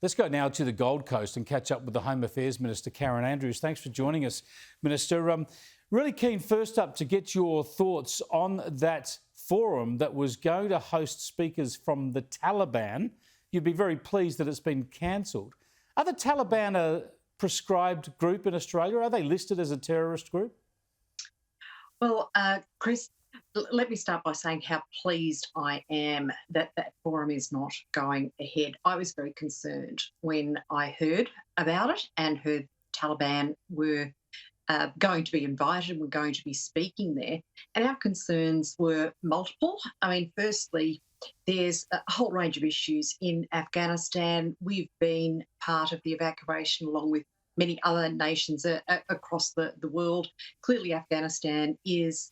Let's go now to the Gold Coast and catch up with the Home Affairs Minister, Karen Andrews. Thanks for joining us, Minister. Really keen, first up, to get your thoughts on that forum that was going to host speakers from the Taliban. You'd be very pleased that it's been cancelled. Are the Taliban a prescribed group in Australia? Are they listed as a terrorist group? Well, Chris, let me start by saying how pleased I am that that forum is not going ahead. I was very concerned when I heard about it and heard Taliban were going to be invited, were going to be speaking there. And our concerns were multiple. I mean, firstly, there's a whole range of issues in Afghanistan. We've been part of the evacuation along with many other nations across the world. Clearly, Afghanistan is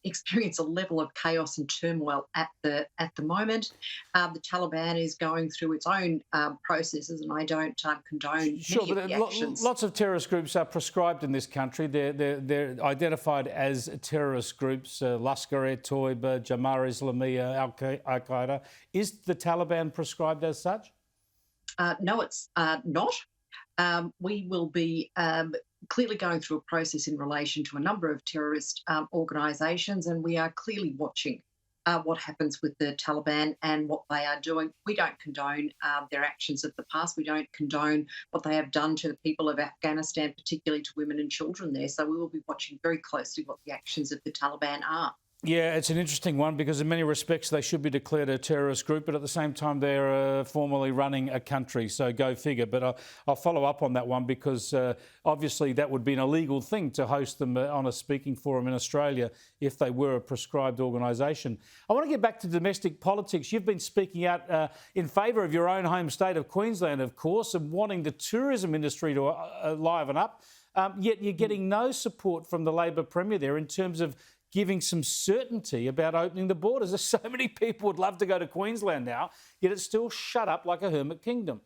experiencing a level of chaos and turmoil at the moment. The Taliban is going through its own processes, and I don't condone Sure, many but of the actions. Lots of terrorist groups are prescribed in this country. They're identified as terrorist groups: Lashkar-e-Toiba, Jamaat Islamiyah, Al-Qaeda. Is the Taliban prescribed as such? No, it's not. We will be clearly going through a process in relation to a number of terrorist organisations, and we are clearly watching what happens with the Taliban and what they are doing. We don't condone their actions of the past. We don't condone what they have done to the people of Afghanistan, particularly to women and children there. So we will be watching very closely what the actions of the Taliban are. Yeah, it's an interesting one because in many respects they should be declared a terrorist group, but at the same time they're formally running a country, so go figure. But I'll follow up on that one because obviously that would be an illegal thing to host them on a speaking forum in Australia if they were a prescribed organisation. I want to get back to domestic politics. You've been speaking out in favour of your own home state of Queensland, of course, and wanting the tourism industry to liven up, yet you're getting no support from the Labor Premier there in terms of giving some certainty about opening the borders. There's so many people would love to go to Queensland now, yet it's still shut up like a hermit kingdom.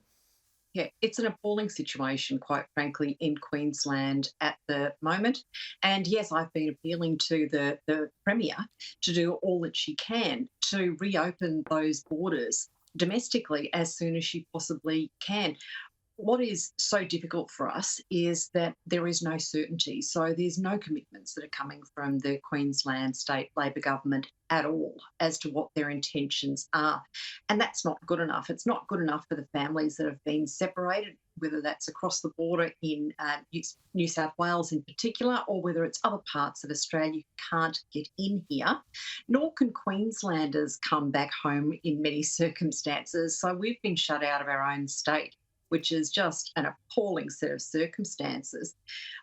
Yeah, it's an appalling situation, quite frankly, in Queensland at the moment. And yes, I've been appealing to the Premier to do all that she can to reopen those borders domestically as soon as she possibly can. What is so difficult for us is that there is no certainty. So there's no commitments that are coming from the Queensland State Labor government at all as to what their intentions are. And that's not good enough. It's not good enough for the families that have been separated, whether that's across the border in New South Wales in particular, or whether it's other parts of Australia who can't get in here, nor can Queenslanders come back home in many circumstances. So we've been shut out of our own state, which is just an appalling set of circumstances.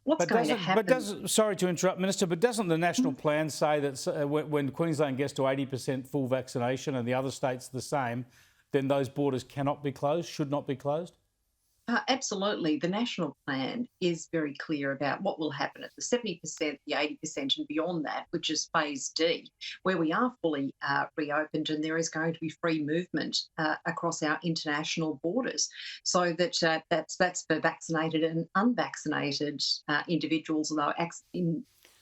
What's going to happen? Sorry to interrupt, Minister, but doesn't the national plan say that when Queensland gets to 80% full vaccination and the other states the same, then those borders cannot be closed, should not be closed? Absolutely. The national plan is very clear about what will happen at the 70%, the 80% and beyond that, which is phase D, where we are fully reopened and there is going to be free movement across our international borders. So that's for vaccinated and unvaccinated individuals, although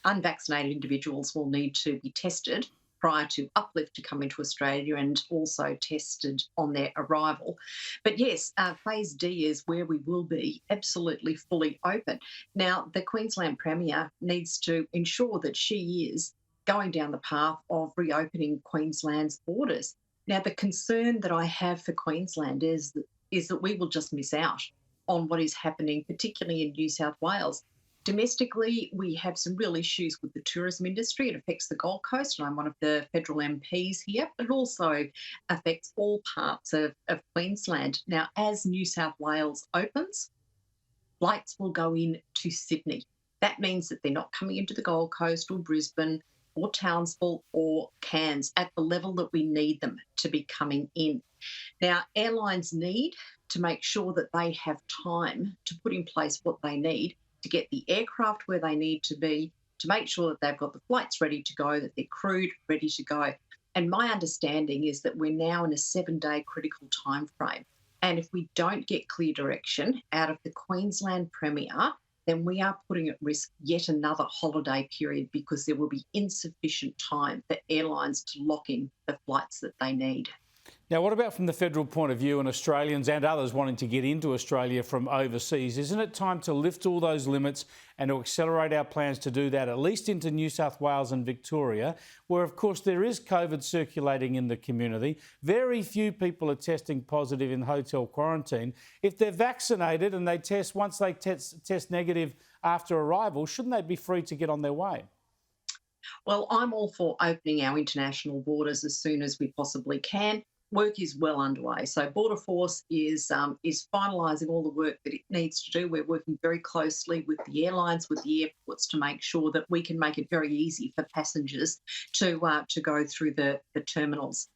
unvaccinated individuals will need to be tested prior to uplift to come into Australia and also tested on their arrival. But yes, phase D is where we will be absolutely fully open. Now, the Queensland Premier needs to ensure that she is going down the path of reopening Queensland's borders. Now, the concern that I have for Queensland is that we will just miss out on what is happening, particularly in New South Wales. Domestically, we have some real issues with the tourism industry. It affects the Gold Coast, and I'm one of the federal MPs here, but it also affects all parts of Queensland. Now, as New South Wales opens, flights will go in to Sydney. That means that they're not coming into the Gold Coast or Brisbane or Townsville or Cairns at the level that we need them to be coming in. Now, airlines need to make sure that they have time to put in place what they need to get the aircraft where they need to be, to make sure that they've got the flights ready to go, that they're crewed, ready to go. And my understanding is that we're now in a 7-day critical time frame. And if we don't get clear direction out of the Queensland Premier, then we are putting at risk yet another holiday period because there will be insufficient time for airlines to lock in the flights that they need. Now, what about from the federal point of view and Australians and others wanting to get into Australia from overseas? Isn't it time to lift all those limits and to accelerate our plans to do that, at least into New South Wales and Victoria, where, of course, there is COVID circulating in the community? Very few people are testing positive in hotel quarantine. If they're vaccinated and they test, once they test negative after arrival, shouldn't they be free to get on their way? Well, I'm all for opening our international borders as soon as we possibly can. Work is well underway. So Border Force is finalising all the work that it needs to do. We're working very closely with the airlines, with the airports, to make sure that we can make it very easy for passengers to go through the terminals.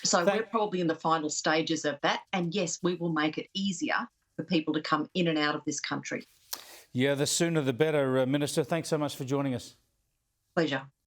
So we're probably in the final stages of that. And yes, we will make it easier for people to come in and out of this country. Yeah, the sooner the better. Minister, thanks so much for joining us. Pleasure.